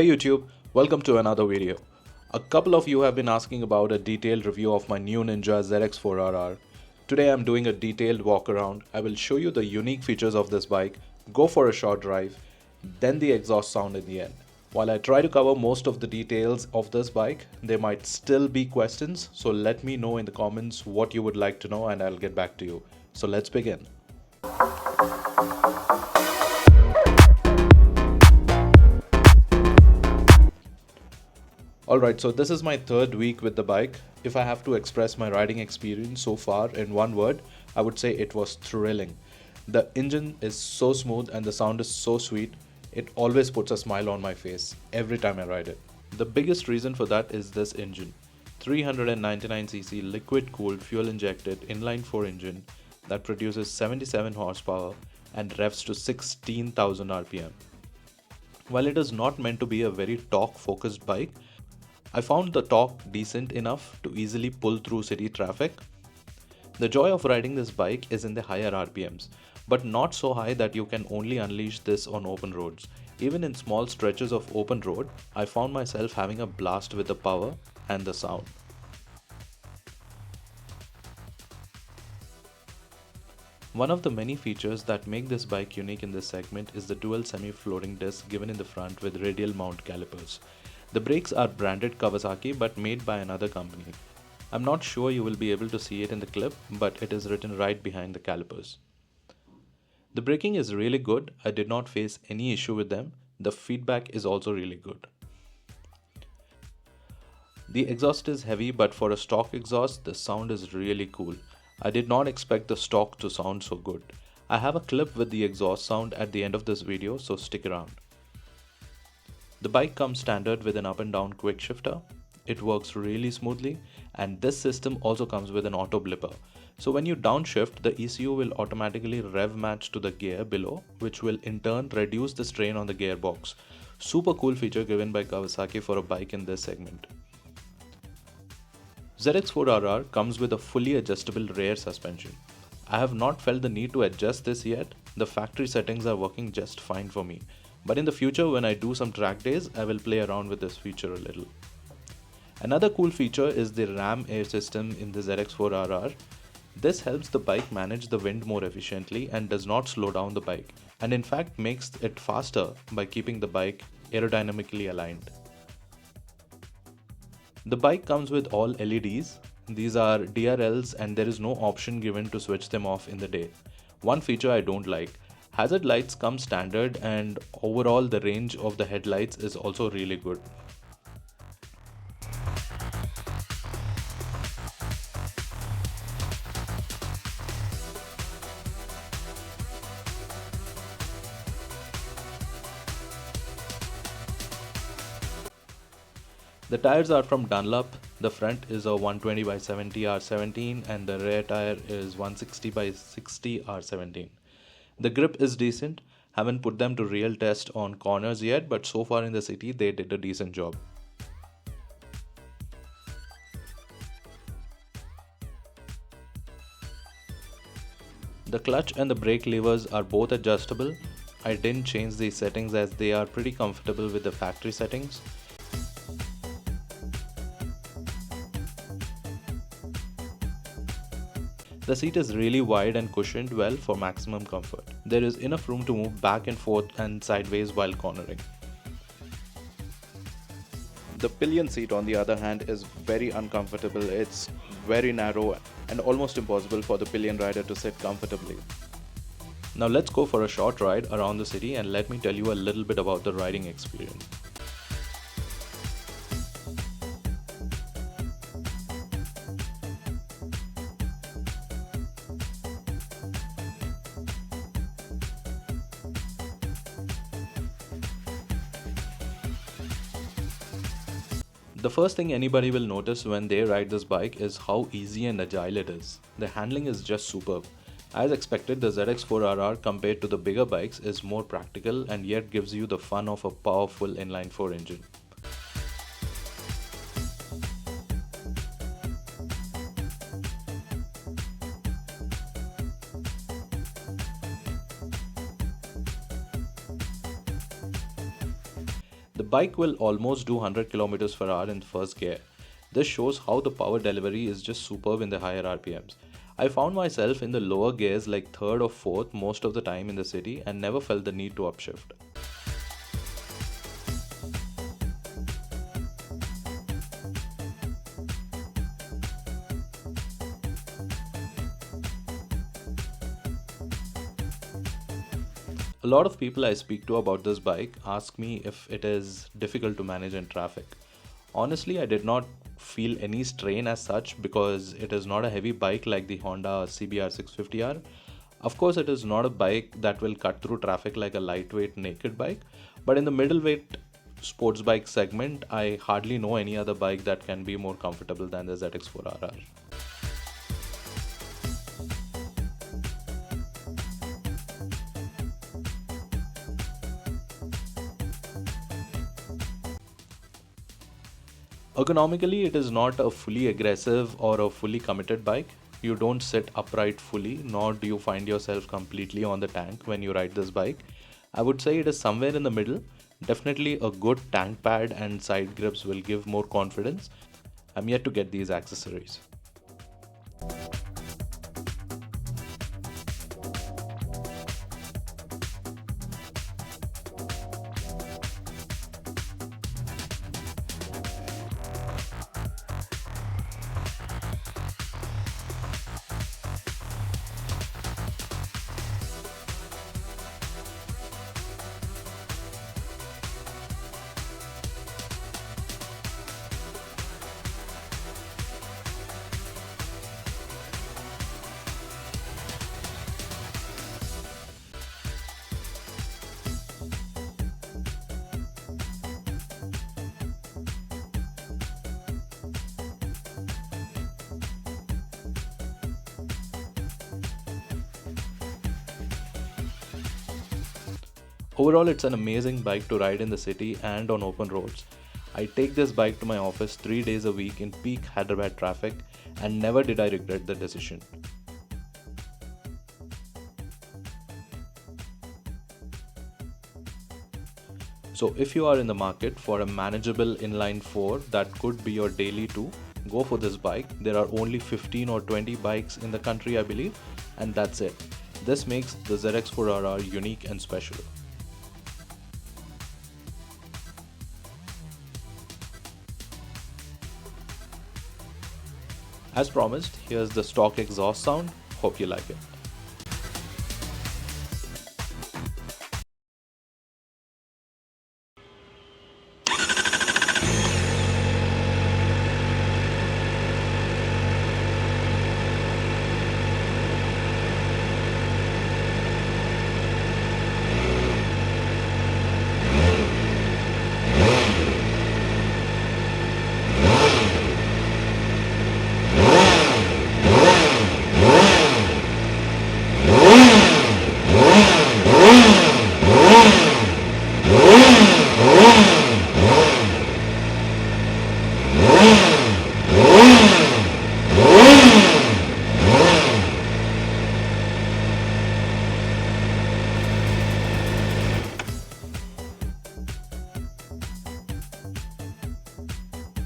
Hey YouTube, welcome to another video. A couple of you have been asking about a detailed review of my new Ninja ZX4RR. Today I'm doing a detailed walk around. I will show you the unique features of this bike, go for a short drive, then the exhaust sound in the end. While I try to cover most of the details of this bike, there might still be questions, so let me know in the comments what you would like to know and I'll get back to you. So let's begin. Alright, so this is my third week with the bike. If I have to express my riding experience so far in one word, I would say it was thrilling. The engine is so smooth and the sound is so sweet, it always puts a smile on my face every time I ride it. The biggest reason for that is this engine. 399cc liquid cooled fuel injected inline 4 engine that produces 77 horsepower and revs to 16,000 rpm. While it is not meant to be a very torque focused bike, I found the torque decent enough to easily pull through city traffic. The joy of riding this bike is in the higher RPMs, but not so high that you can only unleash this on open roads. Even in small stretches of open road, I found myself having a blast with the power and the sound. One of the many features that make this bike unique in this segment is the dual semi-floating disc given in the front with radial mount calipers. The brakes are branded Kawasaki but made by another company. I'm not sure you will be able to see it in the clip, but it is written right behind the calipers. The braking is really good. I did not face any issue with them. The feedback is also really good. The exhaust is heavy, but for a stock exhaust, the sound is really cool. I did not expect the stock to sound so good. I have a clip with the exhaust sound at the end of this video, so stick around. The bike comes standard with an up and down quick shifter. It works really smoothly, and this system also comes with an auto blipper. So when you downshift, the ECU will automatically rev match to the gear below, which will in turn reduce the strain on the gearbox. Super cool feature given by Kawasaki for a bike in this segment. ZX4RR comes with a fully adjustable rear suspension. I have not felt the need to adjust this yet. The factory settings are working just fine for me. But in the future, when I do some track days, I will play around with this feature a little. Another cool feature is the ram air system in the ZX4RR. This helps the bike manage the wind more efficiently and does not slow down the bike, and in fact makes it faster by keeping the bike aerodynamically aligned. The bike comes with all LEDs. These are DRLs and there is no option given to switch them off in the day. One feature I don't like. Hazard lights come standard and overall the range of the headlights is also really good. The tires are from Dunlop. The front is a 120/70 R17 and the rear tire is 160/60 R17. The grip is decent. Haven't put them to real test on corners yet, but so far in the city they did a decent job. The clutch and the brake levers are both adjustable. I didn't change these settings as they are pretty comfortable with the factory settings. The seat is really wide and cushioned well for maximum comfort. There is enough room to move back and forth and sideways while cornering. The pillion seat on the other hand is very uncomfortable. It's very narrow and almost impossible for the pillion rider to sit comfortably. Now let's go for a short ride around the city and let me tell you a little bit about the riding experience. The first thing anybody will notice when they ride this bike is how easy and agile it is. The handling is just superb. As expected, the ZX4RR compared to the bigger bikes is more practical and yet gives you the fun of a powerful inline 4 engine. The bike will almost do 100 kilometers per hour in first gear. This shows how the power delivery is just superb in the higher RPMs. I found myself in the lower gears like third or fourth most of the time in the city and never felt the need to upshift. A lot of people I speak to about this bike ask me if it is difficult to manage in traffic. Honestly, I did not feel any strain as such because it is not a heavy bike like the Honda CBR 650R. Of course, it is not a bike that will cut through traffic like a lightweight naked bike, but in the middleweight sports bike segment, I hardly know any other bike that can be more comfortable than the ZX4RR. Ergonomically, it is not a fully aggressive or a fully committed bike. You don't sit upright fully, nor do you find yourself completely on the tank when you ride this bike. I would say it is somewhere in the middle. Definitely a good tank pad and side grips will give more confidence. I'm yet to get these accessories. Overall, it's an amazing bike to ride in the city and on open roads. I take this bike to my office 3 days a week in peak Hyderabad traffic and never did I regret the decision. So if you are in the market for a manageable inline 4 that could be your daily 2, go for this bike. There are only 15 or 20 bikes in the country, I believe, and that's it. This makes the ZX4RR unique and special. As promised, here's the stock exhaust sound. Hope you like it.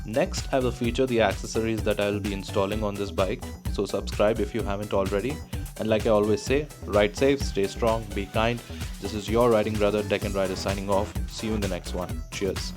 Next, I will feature the accessories that I will be installing on this bike, so subscribe if you haven't already. And like I always say, ride safe, stay strong, be kind. This is your riding brother, Deck and Rider, signing off. See you in the next one. Cheers.